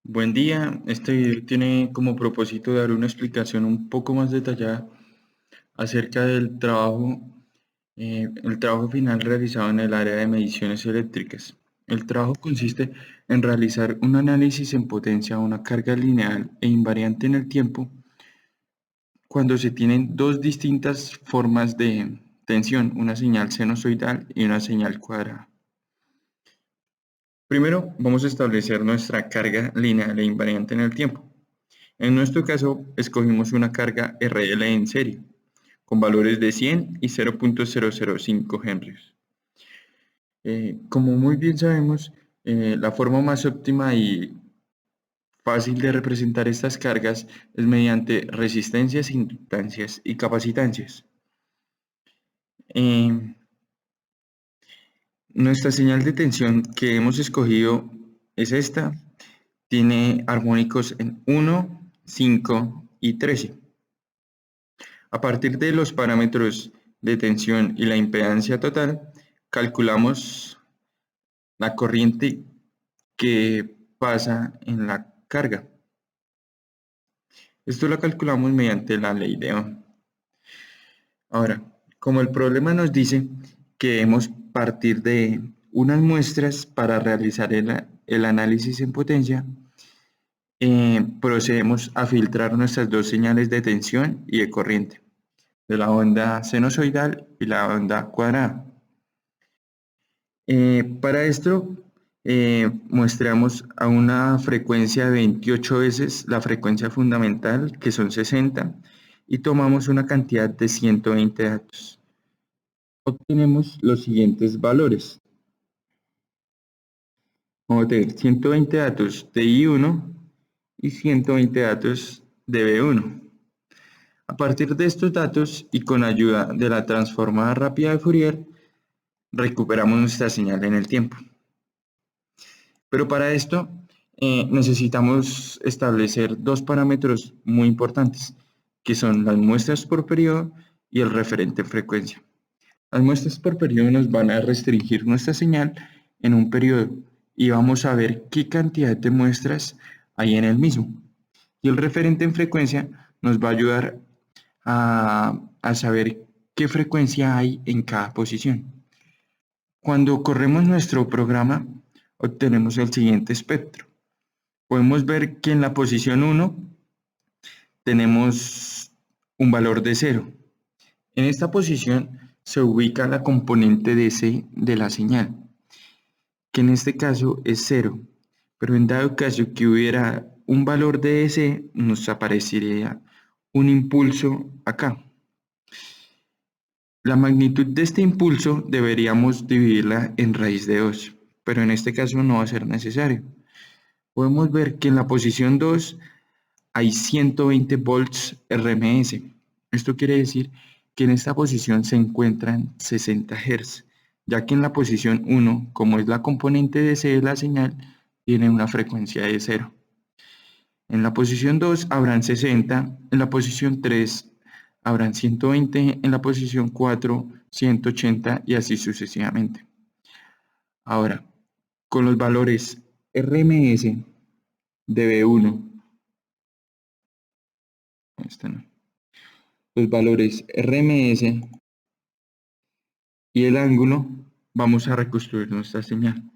Buen día, este video tiene como propósito dar una explicación un poco más detallada acerca del el trabajo final realizado en el área de mediciones eléctricas. El trabajo consiste en realizar un análisis en potencia a una carga lineal e invariante en el tiempo cuando se tienen dos distintas formas de tensión, una señal sinusoidal y una señal cuadrada. Primero, vamos a establecer nuestra carga lineal e invariante en el tiempo. En nuestro caso, escogimos una carga RL en serie, con valores de 100 y 0.005 Henrys. Como muy bien sabemos, la forma más óptima y fácil de representar estas cargas es mediante resistencias, inductancias y capacitancias. Eh, Nuestra señal de tensión que hemos escogido es esta. Tiene armónicos en 1, 5 y 13. A partir de los parámetros de tensión y la impedancia total, calculamos la corriente que pasa en la carga. Esto lo calculamos mediante la ley de Ohm. Ahora, como el problema nos dice que debemos partir de unas muestras para realizar el análisis en potencia, procedemos a filtrar nuestras dos señales de tensión y de corriente, de la onda sinusoidal y la onda cuadrada. Para esto, muestramos a una frecuencia de 28 veces la frecuencia fundamental, que son 60, y tomamos una cantidad de 120 datos. Obtenemos los siguientes valores. Vamos a tener 120 datos de I1 y 120 datos de B1. A partir de estos datos y con ayuda de la transformada rápida de Fourier, recuperamos nuestra señal en el tiempo. Pero para esto necesitamos establecer dos parámetros muy importantes, que son las muestras por periodo y el referente en frecuencia. Las muestras por periodo nos van a restringir nuestra señal en un periodo y vamos a ver qué cantidad de muestras hay en el mismo. Y el referente en frecuencia nos va a ayudar a saber qué frecuencia hay en cada posición. Cuando corremos nuestro programa, obtenemos el siguiente espectro. Podemos ver que en la posición 1 tenemos un valor de 0. En esta posición se ubica la componente de C de la señal, que en este caso es 0. Pero en dado caso que hubiera un valor de DC, nos aparecería un impulso acá. La magnitud de este impulso deberíamos dividirla en raíz de 2, pero en este caso no va a ser necesario. Podemos ver que en la posición 2 hay 120 volts RMS. Esto quiere decir que en esta posición se encuentran 60 Hz, ya que en la posición 1, como es la componente DC de la señal, tiene una frecuencia de 0. En la posición 2 habrán 60, en la posición 3 habrán 120, en la posición 4 180 y así sucesivamente. Ahora, con los valores RMS de B1, los valores RMS y el ángulo, vamos a reconstruir nuestra señal.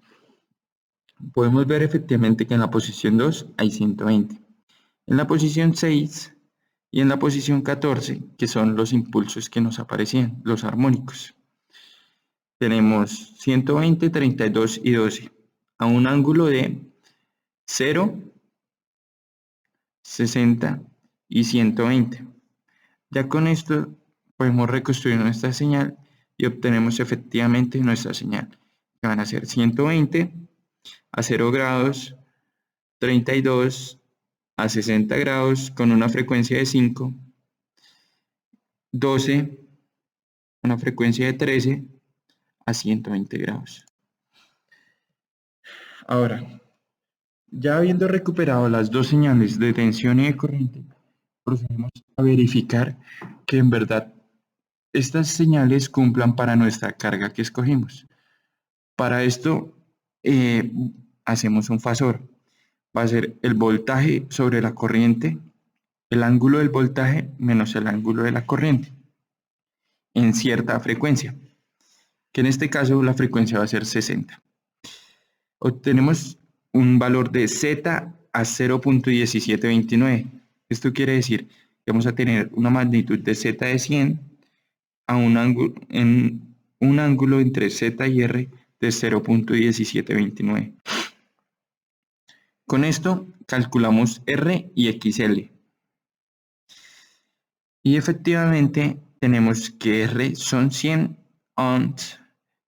Podemos ver efectivamente que en la posición 2 hay 120, en la posición 6 y en la posición 14, que son los impulsos que nos aparecían, los armónicos. Tenemos 120, 32 y 12 a un ángulo de 0, 60 y 120. Ya con esto podemos reconstruir nuestra señal y obtenemos efectivamente nuestra señal, que van a ser 120 a 0 grados, 32 a 60 grados con una frecuencia de 5, 12, una frecuencia de 13 a 120 grados. Ahora, ya habiendo recuperado las dos señales de tensión y de corriente, procedemos a verificar que en verdad estas señales cumplan para nuestra carga que escogimos. Para esto hacemos un fasor. va a ser el voltaje sobre la corriente, el ángulo del voltaje menos el ángulo de la corriente, en cierta frecuencia, que en este caso la frecuencia va a ser 60. Obtenemos un valor de Z a 0.1729. Esto quiere decir que vamos a tener una magnitud de Z de 100 a en un ángulo entre Z y R de 0.1729. Con esto calculamos R y XL. Y efectivamente tenemos que R son 100 ohms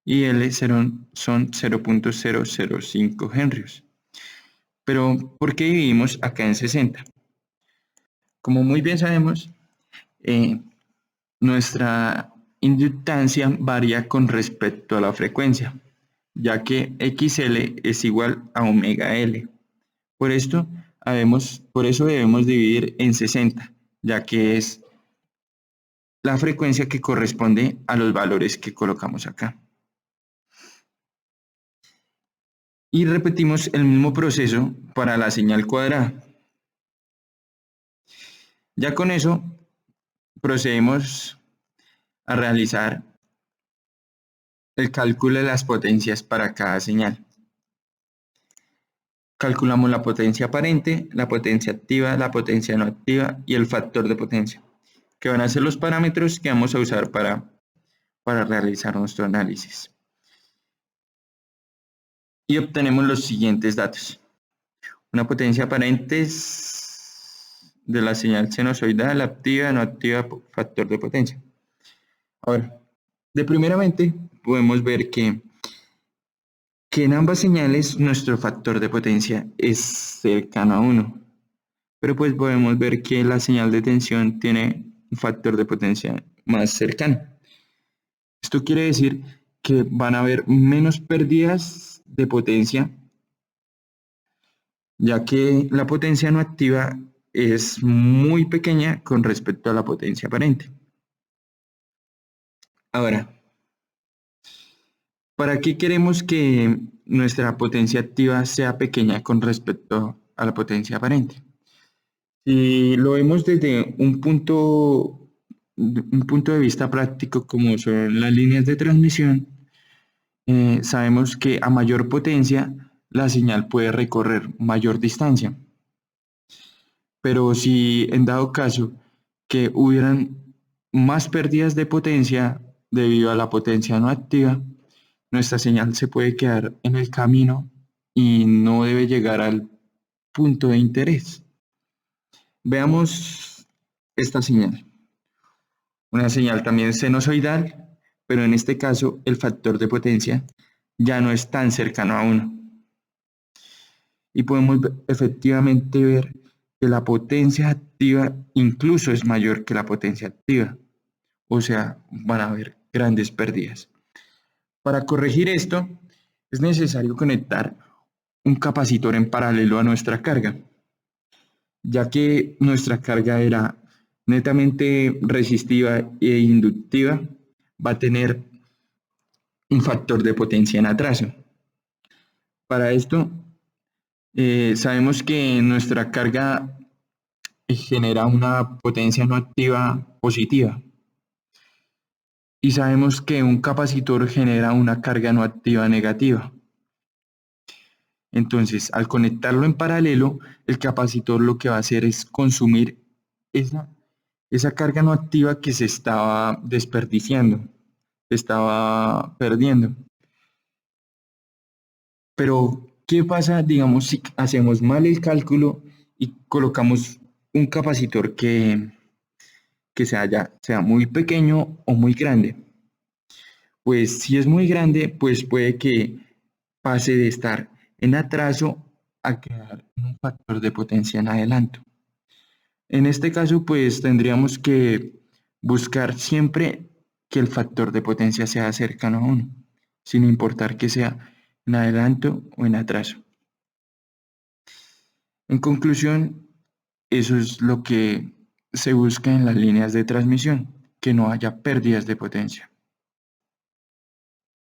y L son 0.005 henrios. Pero, ¿por qué dividimos acá en 60? Como muy bien sabemos, nuestra inductancia varía con respecto a la frecuencia, ya que XL es igual a omega L. Por eso debemos dividir en 60, ya que es la frecuencia que corresponde a los valores que colocamos acá. Y repetimos el mismo proceso para la señal cuadrada. Ya con eso procedemos a realizar el cálculo de las potencias para cada señal. Calculamos la potencia aparente, la potencia activa, la potencia no activa y el factor de potencia, que van a ser los parámetros que vamos a usar para realizar nuestro análisis. Y obtenemos los siguientes datos. Una potencia aparente de la señal sinusoidal, activa, no activa, factor de potencia. Ahora, de primeramente podemos ver que en ambas señales nuestro factor de potencia es cercano a 1. Pero pues podemos ver que la señal de tensión tiene un factor de potencia más cercano. Esto quiere decir que van a haber menos pérdidas de potencia, ya que la potencia no activa es muy pequeña con respecto a la potencia aparente. Ahora, ¿para qué queremos que nuestra potencia activa sea pequeña con respecto a la potencia aparente? Si lo vemos desde un punto de vista práctico, como son las líneas de transmisión, sabemos que a mayor potencia la señal puede recorrer mayor distancia. Pero si en dado caso que hubieran más pérdidas de potencia debido a la potencia no activa, nuestra señal se puede quedar en el camino y no debe llegar al punto de interés. Veamos esta señal. Una señal también sinusoidal, pero en este caso el factor de potencia ya no es tan cercano a 1. Y podemos efectivamente ver que la potencia activa incluso es mayor que la potencia activa. O sea, van a haber grandes pérdidas. Para corregir esto, es necesario conectar un capacitor en paralelo a nuestra carga, ya que nuestra carga era netamente resistiva e inductiva, va a tener un factor de potencia en atraso. Para esto, sabemos que nuestra carga genera una potencia no activa positiva y sabemos que un capacitor genera una carga no activa negativa. Entonces, al conectarlo en paralelo, el capacitor lo que va a hacer es consumir esa carga no activa que se estaba desperdiciando, se estaba perdiendo. Pero, ¿qué pasa, digamos, si hacemos mal el cálculo y colocamos un capacitor que sea muy pequeño o muy grande? Pues si es muy grande, pues puede que pase de estar en atraso a quedar en un factor de potencia en adelanto. En este caso, pues tendríamos que buscar siempre que el factor de potencia sea cercano a 1, sin importar que sea en adelanto o en atraso. En conclusión, eso es lo que se busca en las líneas de transmisión, que no haya pérdidas de potencia.